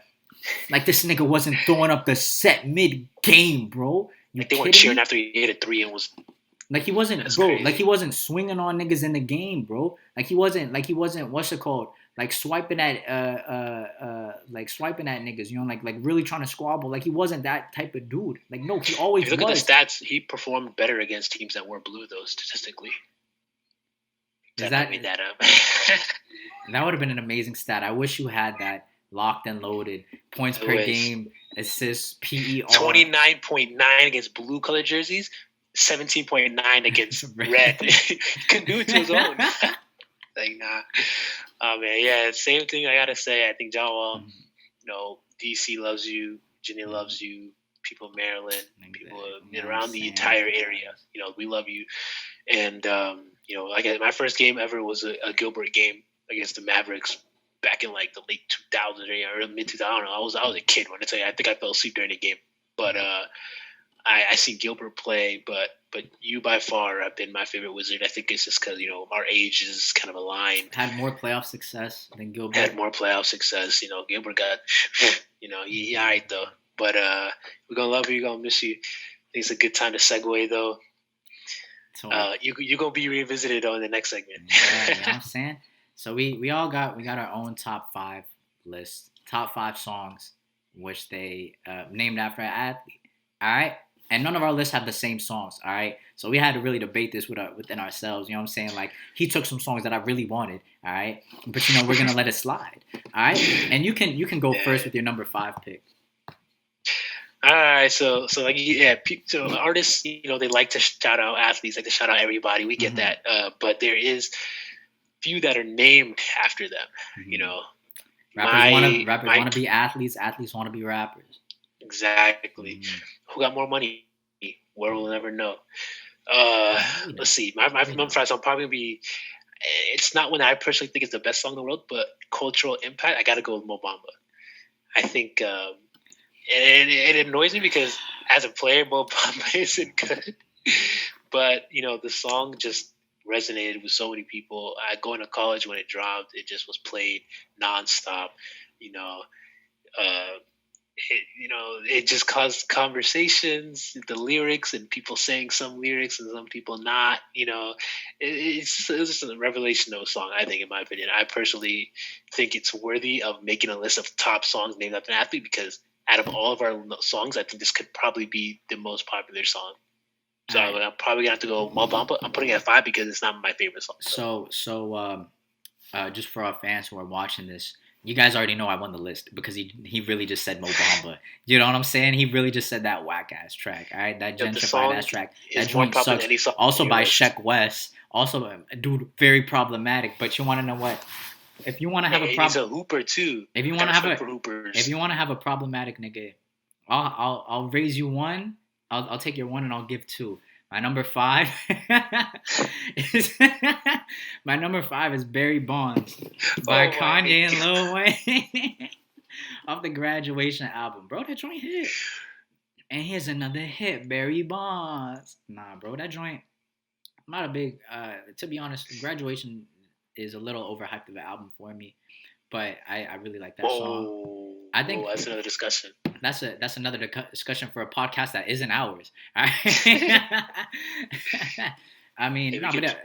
Like this nigga wasn't throwing up the set mid game, bro. You
Like they weren't
kidding
cheering
me?
after he hit a three and was.
Like he wasn't,
That's
bro.
crazy.
Like he wasn't swinging on niggas in the game, bro. Like he wasn't. What's it called? Like swiping at swiping at niggas. You know, like really trying to squabble. Like he wasn't that type of dude. Like no, he
If
always
you look at the
was.
stats, he performed better against teams that weren't blue, though, statistically.
Is
I
that
made that up.
that would have been an amazing stat? I wish you had that locked and loaded. Points per game, assists, PER.
29.9 against blue colored jerseys, 17.9 against red. He couldn't do it to his own. Like, nah. Oh, man, yeah, same thing I got to say. I think John Wall, DC loves you, Virginia loves you, people in Maryland, people around the entire area. We love you. And, like my first game ever was a Gilbert game against the Mavericks back in like the late 2000s or mid 2000s. I was a kid when I tell you. I think I fell asleep during the game, but I seen Gilbert play. But you by far have been my favorite Wizard. I think it's just because our age is kind of aligned.
Had more playoff success than Gilbert.
Gilbert got he all right though. But we're gonna love you. We're gonna miss you. I think it's a good time to segue though. You're gonna be revisited on the next segment.
Yeah, you know what I'm saying? So we got our own top 5 list, top 5 songs, which they named after an athlete. All right, and none of our lists have the same songs. All right, so we had to really debate this within ourselves. You know what I'm saying? Like he took some songs that I really wanted. All right, but we're gonna let it slide. All right, and you can go first with your number 5 pick.
All right, so artists, they like to shout out athletes, like to shout out everybody. We get that, but there is few that are named after them.
Rappers want to be athletes. Athletes want to be rappers.
Exactly. Who got more money? World will never know. Let's see. My number 5 song probably be. It's not one that I personally think is the best song in the world, but cultural impact. I got to go with Mo Bamba. I think. It annoys me because as a player, Mo Bamba isn't good. But, the song just resonated with so many people. Going to college when it dropped, it just was played nonstop. It just caused conversations, the lyrics, and people saying some lyrics and some people not. It's just a revelation of a song, I think, in my opinion. I personally think it's worthy of making a list of top songs named after an athlete because out of all of our songs, I think this could probably be the most popular song. So I'm probably gonna have to go Mo Bamba. I'm putting it at 5 because it's not my favorite song.
So just for our fans who are watching this, you guys already know I won the list because he really just said Mo Bamba. You know what I'm saying? He really just said that whack ass track. All right, that gentrified ass track. That joint sucks. Also by Sheck West. Also, dude, very problematic. But you want to know what? If you want to have a problem,
he's a hooper too.
If you want to have a problematic nigga, I'll raise you 1. I'll take your 1 and I'll give 2. My number 5 is Barry Bonds by Kanye and Lil Wayne off the Graduation album. Bro, that joint hit. And here's another hit, Barry Bonds. Nah, bro, that joint. I'm not a big. To be honest, Graduation is a little overhyped of an album for me, but I really like that song. I think
that's another discussion.
That's another discussion for a podcast that isn't ours. All right? I mean,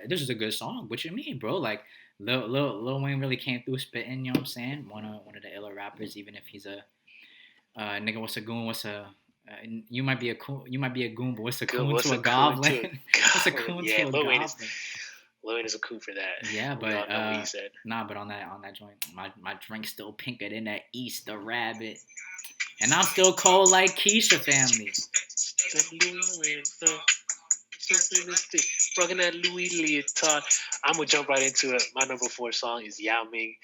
this is a good song. What you mean, bro? Like Lil Wayne really came through spitting. You know what I'm saying? One of the iller rappers, even if he's a nigga. What's a goon? You might be a goon, but what's a coon to a goblin? What's a coon to a goblin?
Lil Wayne is a coon for that.
Yeah, but but on that joint, my drink's still pinker than that Easter rabbit, and I'm still cold like Keisha family.
Rocking that Louis leotard. I'm gonna jump right into it. My number 4 song is Yao Ming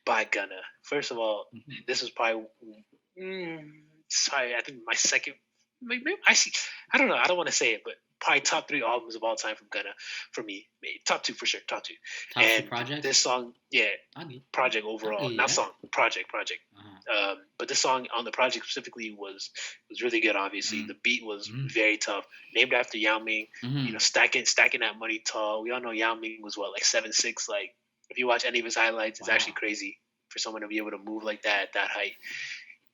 by Gunna. First of all, this is probably I think my second. Maybe I don't know. I don't want to say it, but probably top 3 albums of all time from Gunna for me. Top 2 for sure. Top 2.
Top
and
two projects.
this song, project overall, not song, project.
Uh-huh.
But this song on the project specifically was really good. Obviously, the beat was very tough. Named after Yao Ming. You know, stacking that money tall. We all know Yao Ming was what, like 7'6". Like if you watch any of his highlights, it's actually crazy for someone to be able to move like that at that height.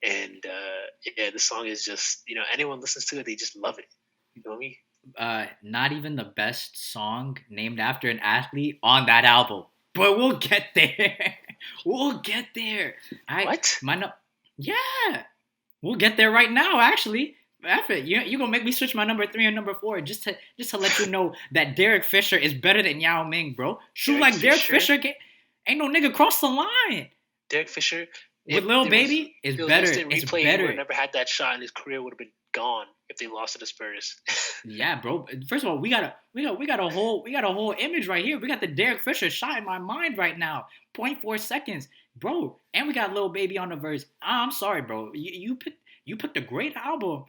And the song is just, you know, anyone listens to it, they just love it. You know what I mean?
Not even the best song named after an athlete on that album, but we'll get there. We'll get there.
What?
Yeah, we'll get there right now. Actually, you gonna make me switch my number 3 and number 4 just to let you know that Derek Fisher is better than Yao Ming, bro. Shoot like Derek Fisher ain't no nigga cross the line.
Derek Fisher
with Lil Baby is better. It's better.
He would never had that shot, and his career would have been gone if they lost to the Spurs.
Yeah, bro. First of all, we got a whole image right here. We got the Derek Fisher shot in my mind right now. 0.4 seconds, bro. And we got Lil Baby on the verse. I'm sorry, bro. You picked a great album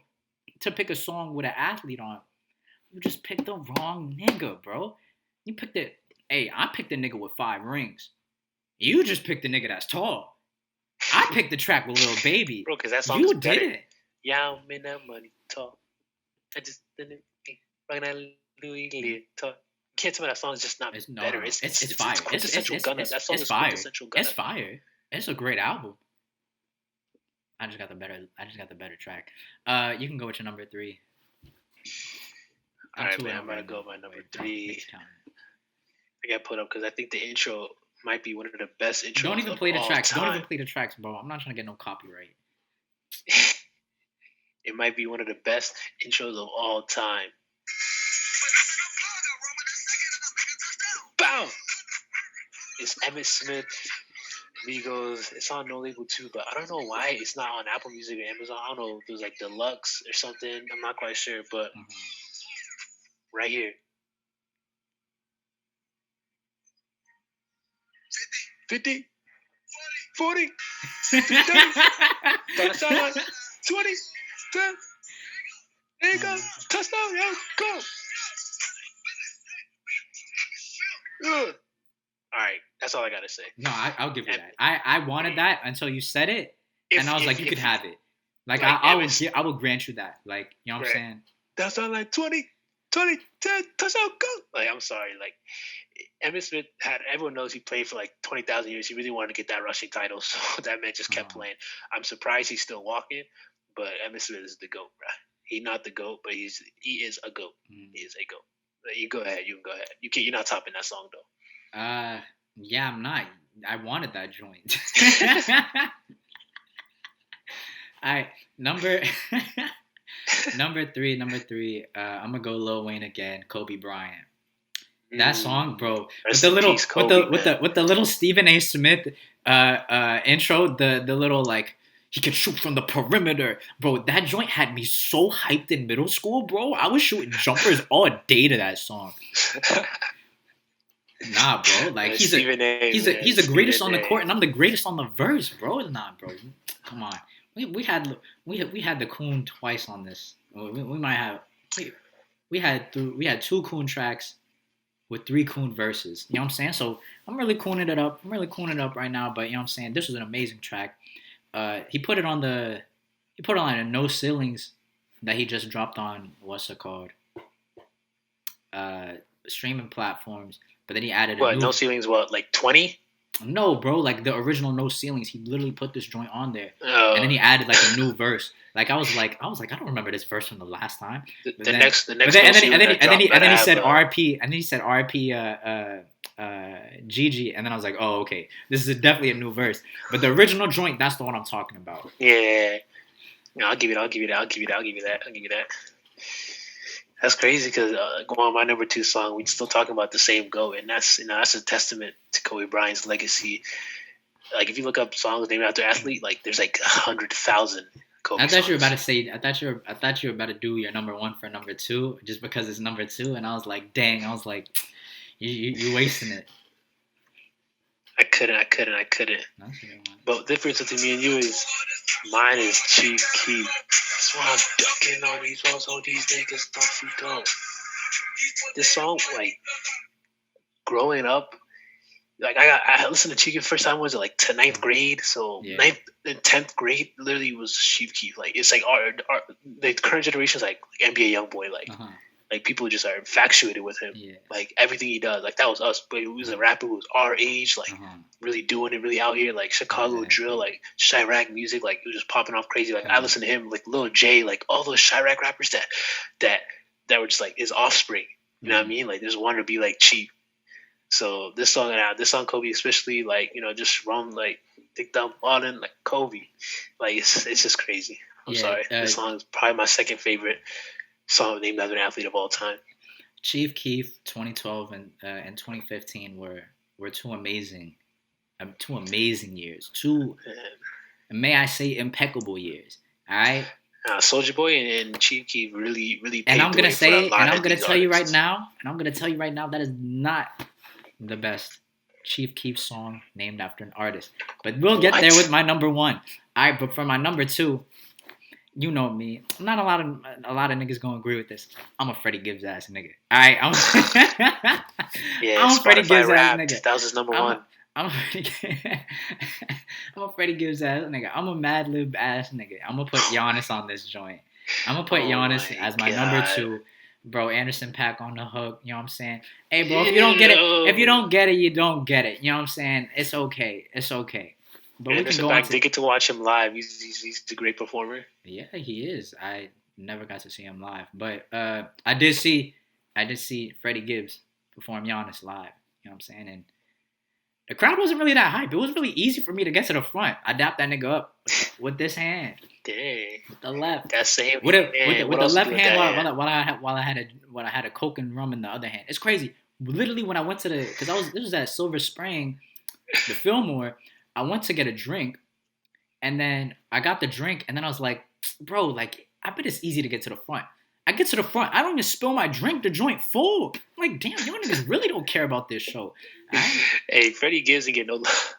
to pick a song with an athlete on. You just picked the wrong nigga, bro. You picked it. Hey, I picked a nigga with 5 rings. You just picked a nigga that's tall. I picked the track with Lil Baby.
Bro, because that song is better.
You did it.
Yeah, I'm in that money talk. I just didn't like that Louis talk. Can't tell me that song is just not better. It's fire. It's Gunna. That song is fire.
It's fire. It's a great album. I just got the better track. You can go with your number 3.
All right, man. I'm gonna go with my number 3. I got put up because I think the intro might be one of the best intros.
Don't even play the tracks.
Time.
Don't even play the tracks, bro. I'm not trying to get no copyright.
It might be one of the best intros of all time. Bow! It's Emmett Smith, Migos. It's on No Label too, but I don't know why it's not on Apple Music or Amazon. I don't know if it was like Deluxe or something. I'm not quite sure, but right here. 50, 40, 30, 20, 10. There you go. Touchdown, yo. Go. All right. That's all I got to say.
No, I'll give you that. I wanted that until you said it, and I was like, you could have it. Like I will grant you that. Like, you know what I'm saying?
That's all like 20, 10, touchdown, go. Like, I'm sorry. Like, Emmitt Smith everyone knows he played for like 20,000 years. He really wanted to get that rushing title, so that man just kept playing. I'm surprised he's still walking, but Emmitt Smith is the GOAT, bro. He's not the GOAT, but he is a GOAT. He is a GOAT. You go ahead. You can go ahead. You're not topping that song though.
Yeah, I'm not. I wanted that joint. All right, number 3. I'm gonna go Lil Wayne again. Kobe Bryant. That song, bro, with the little Stephen A. Smith intro, the little like he can shoot from the perimeter, bro. That joint had me so hyped in middle school, bro. I was shooting jumpers all day to that song. Nah, bro. Like he's the greatest on the court, and I'm the greatest on the verse, bro. Nah, bro. Come on. We had the Coon twice on this. We might have we had 2 Coon tracks with 3 Coon verses. You know what I'm saying? So I'm really cooning it up. Right now, but you know what I'm saying? This was an amazing track. He put it on the No Ceilings that he just dropped on what's it called? Streaming platforms. But then he added
No Ceilings, what, like 20?
No, bro, like the original No Ceilings, he literally put this joint on there. And then he added like a new verse. Like I was like, I don't remember this verse from the last time. And then he said RP, and then he said RP Gigi, and then I was like, oh, okay, this is definitely a new verse. But the original joint, that's the one I'm talking about.
Yeah. No, I'll give you that. That's crazy because going on my number 2 song, we're still talking about the same GOAT, and that's a testament to Kobe Bryant's legacy. Like if you look up songs named after athlete, like there's like 100,000 Kobe songs.
You were about to say. I thought you were about to do your number 1 for number 2 just because it's number 2, and I was like, dang, you wasting it.
I couldn't. But the difference between me and you is mine is Chief Keef. That's why I'm ducking on these walls. All these niggas thought you don't. this song, like growing up, like I listened to Chief Keef first time was like to ninth grade, so ninth and 10th grade literally was Chief Keef. Like it's like our the current generation is like NBA YoungBoy, like people just are infatuated with him.
Yeah.
Like everything he does, like that was us. But he was a rapper who was our age, like really doing it, really out here, like Chicago drill, like Chirac music, like it was just popping off crazy. Like I listened to him, like Lil J, like all those Chirac rappers that were just like his offspring. You know what I mean? Like just wanted to be like Chief. So this song, Kobe especially, like just run like dick down ballin' like Kobe, like it's just crazy. I'm sorry. This song is probably my second favorite song named after an athlete of all time.
Chief Keef 2012 and 2015 were two amazing years. May I say impeccable years. All right.
Soulja Boy and Chief Keef really
and I'm gonna say it, and I'm gonna tell you right now, that is not the best Chief Keef song named after an artist. But we'll get there with my number one. All right, but for my number two, you know me. Not a lot of niggas gonna agree with this. I'm a Freddie Gibbs ass nigga. All right, I'm a Freddie Gibbs ass nigga.
That was his number one.
I'm a Freddie Gibbs ass nigga. I'm a Mad Lib ass nigga. I'm gonna put Giannis on this joint. I'm gonna put Giannis as my number two. Bro, Anderson .Paak on the hook, you know what I'm saying? Hey, bro, if you don't get it, you don't get it. You know what I'm saying? It's okay. But
Anderson .Paak did get to watch him live. He's a great performer.
Yeah, he is. I never got to see him live, but I did see Freddie Gibbs perform Giannis live. You know what I'm saying? And the crowd wasn't really that hype. It was really easy for me to get to the front. I dapped that nigga up with this hand.
Dang.
With the left.
That same
with the left hand while I had a Coke and rum in the other hand. It's crazy. Literally when I went to this was at Silver Spring, the Fillmore. I went to get a drink, and then I got the drink, and then I was like, bro, like I bet it's easy to get to the front. I get to the front. I don't even spill my drink. The joint full. I'm like, damn, y'all niggas really don't care about this show. Right?
Hey, Freddie Gibbs didn't get no love.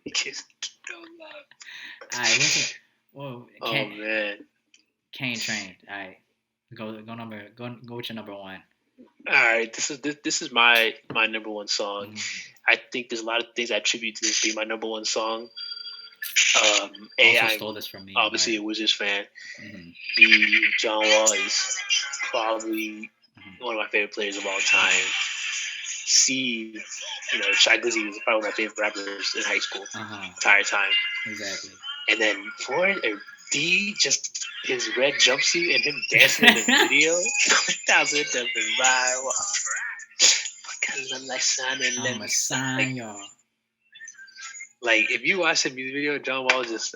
He gives no love.
All right, listen. Whoa,
man.
Kane trained. All right, go with your number one.
All right, this is my number one song. I think there's a lot of things I attribute to this being my number one song.
I stole this from me.
Obviously, a Wizards fan. B, John Wall is probably one of my favorite players of all time. C, Shy Glizzy was probably one of my favorite rappers in high school. Entire time.
Exactly.
And then for D, just his red jumpsuit and him dancing in the video. That was it.
I'm a sign, y'all.
Like, if you watch the music video, John Wall just...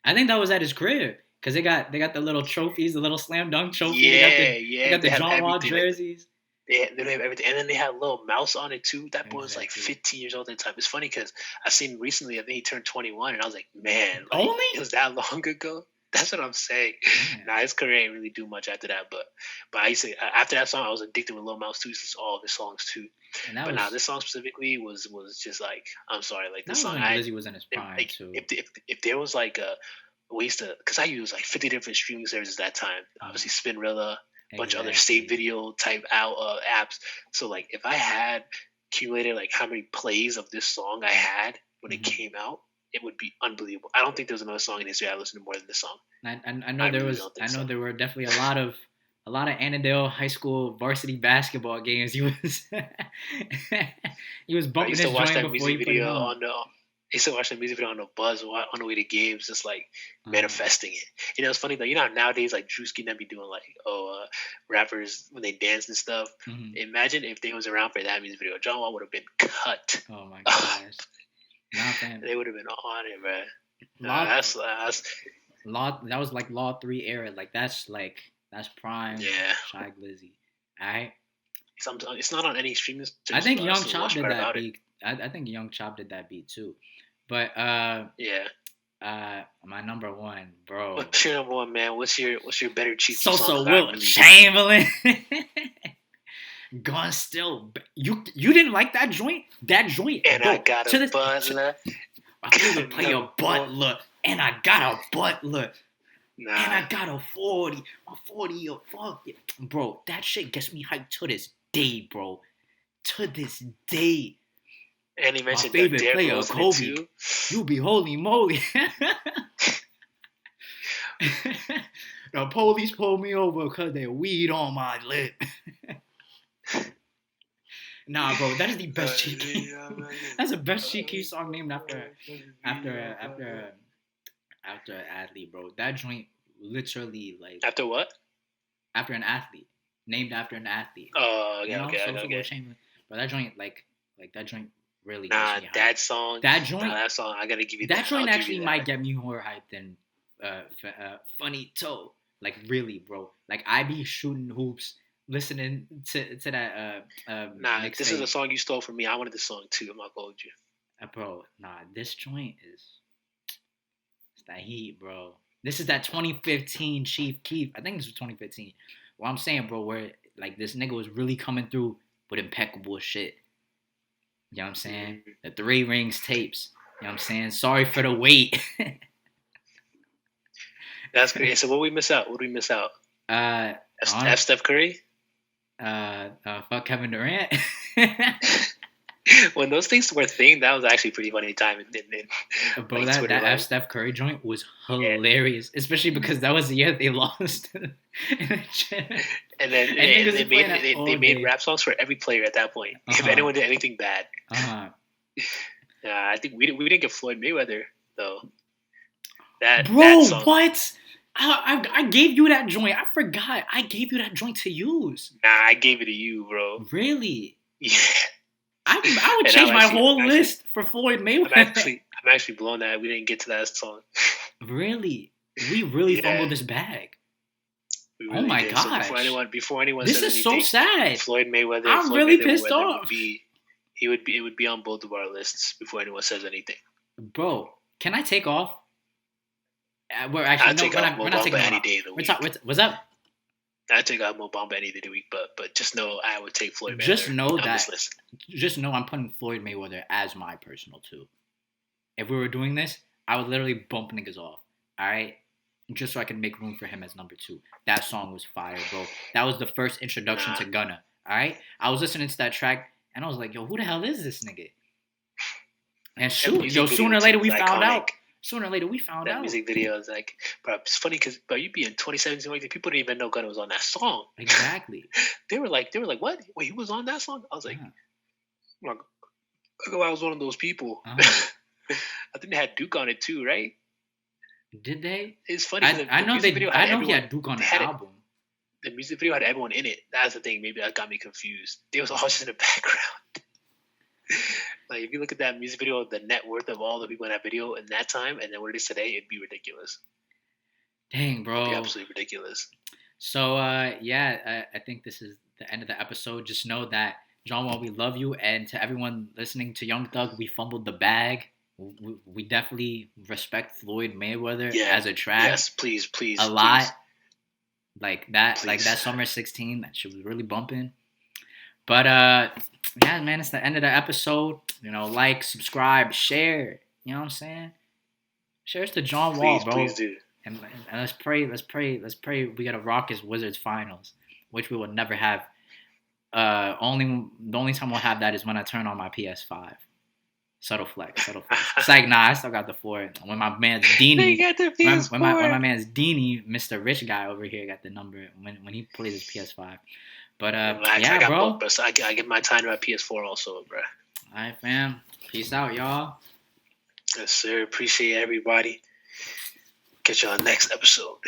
I think that was at his crib. Because they got the little trophies, the little slam dunk trophies.
They
got the John Wall jerseys.
They have everything. And then they had a little mouse on it, too. That boy was like 15 years old at the time. It's funny because I seen recently, I think he turned 21. And I was like, man. Like,
only?
It was that long ago? That's what I'm saying. Nah, his career ain't really do much after that. But I used to, after that song, I was addicted with Lil Mouse too. Since all of his songs too. But this song specifically was just like, I'm sorry, like this song.
Lizzie was in his prime
like,
too.
If there was like a ways to, because I used like 50 different streaming services at that time. Obviously, Spinrilla, a bunch of other save video type apps. So like, if I had accumulated like how many plays of this song I had when it came out, it would be unbelievable. I don't think there's another song in history I listened to more than this song.
I know there were definitely a lot of Annandale High School varsity basketball games. He was bumping his joint before he put it on.
I used to watch that music video on the bus on the way to games, just like manifesting it. It's funny though. Nowadays like Drewski and them be doing like rappers when they dance and stuff. Imagine if they was around for that music video, John Wall would have been cut.
Oh my gosh.
They would have been on it, bro.
That was like Law 3 era. Like that's prime. Shy Glizzy. All right.
It's not on any streaming.
I think Young Chop did that beat. I think Young Chop did that beat too. But my number one, bro.
What's your number one, man? What's your better Chief
song?
So
Will Chamberlain. Gun still. You didn't like that joint? That joint.
And I got a butler.
I could play a butler. And I got a butler.
Nah.
And I got a 40. My 40, fuck yeah. Bro, that shit gets me hyped to this day, bro. To this day.
And he
My
mentioned
favorite
Derrick
player,
Rose in it
Kobe.
too.
You be holy moly. The police pulled me over because they weed on my lip. Nah, bro, that is the best cheeky. That's the best cheeky song named after an athlete, bro. That joint literally like
After what?
after an athlete, named after an athlete.
Oh, okay,
You know,
okay.
Will Chamberlain. But that joint, like that joint really
Nah,
gets me hyped.
that song.
That joint.
Nah, that song. I gotta give you
that joint actually might get me more hyped than Funny Toe. Like really, bro. Like I be shooting hoops, listening to that.
Nah, this is a song you stole from me. I wanted this song too. I'm not gonna hold you.
Bro, nah, this joint is it's that heat, bro. This is that 2015 Chief Keef. I think this was 2015. What I'm saying, bro, where like this nigga was really coming through with impeccable shit. You know what I'm saying? The 3 Rings tapes. You know what I'm saying? Sorry for the wait.
That's great. So what we miss out? F Steph Curry?
Fuck Kevin Durant.
When those things were a thing, that was actually pretty funny time.
Bro, like, that F Steph Curry joint was hilarious, especially because that was the year they lost.
And then they made rap songs for every player at that point. If anyone did anything bad. I think we didn't get Floyd Mayweather though. That song.
What? I gave you that joint. I forgot. I gave you that joint to use.
Nah, I gave it to you, bro.
Really?
Yeah.
I would change my whole list for Floyd Mayweather.
I'm actually blown that we didn't get to that song.
Really? We really fumbled this bag.
Really
oh my
did.
gosh!
So before anyone
this
says
is
anything,
so sad.
Floyd Mayweather.
I'm really pissed off.
It would be on both of our lists before anyone says anything.
Bro, can I take off? We're actually we're not taking
any day of the week.
What's up?
I'd take out Mo Bamba any day of the week, but just know I would take Floyd Mayweather.
Just know I'm putting Floyd Mayweather as my personal 2. If we were doing this, I would literally bump niggas off. All right, just so I can make room for him as number 2. That song was fire, bro. That was the first introduction to Gunna. All right, I was listening to that track and I was like, yo, who the hell is this nigga? And sooner or later we found out. Sooner or later, we found out.
That music video is like, bro, it's funny because, bro, you be in 2017, like, people didn't even know Gunna was on that song.
Exactly.
They were like, what? Wait, he was on that song? I was like, I was one of those people. I think they had Duke on it too, right?
Did they?
It's funny.
I know he had Duke on the album.
The music video had everyone in it. That's the thing. Maybe that got me confused. They was all just in the background. Like, if you look at that music video, the net worth of all the people in that video in that time, and then what it is today, it'd be ridiculous.
Dang, bro.
It'd be absolutely ridiculous.
So, I think this is the end of the episode. Just know that, John Wall, we love you. And to everyone listening to Young Thug, we fumbled the bag. We definitely respect Floyd Mayweather as a track.
Yes, please.
A lot. Like that, please. Like that Summer 16, that shit was really bumping. But, yeah, man, it's the end of the episode. You know, like, subscribe, share. You know what I'm saying? Share to John Wall, bro.
Please do.
And let's pray we get a Rockets Wizards finals, which we will never have. The only time we'll have that is when I turn on my PS5. Subtle flex. It's like, nah, I still got the 4. When my man's Deanie, when my man's Deanie, Mr. Rich guy over here got the number when he plays his PS5. But
I got bro. Both, so I get my time to my PS4 also, bro.
All right, fam. Peace out, y'all.
Yes, sir. Appreciate everybody. Catch y'all next episode.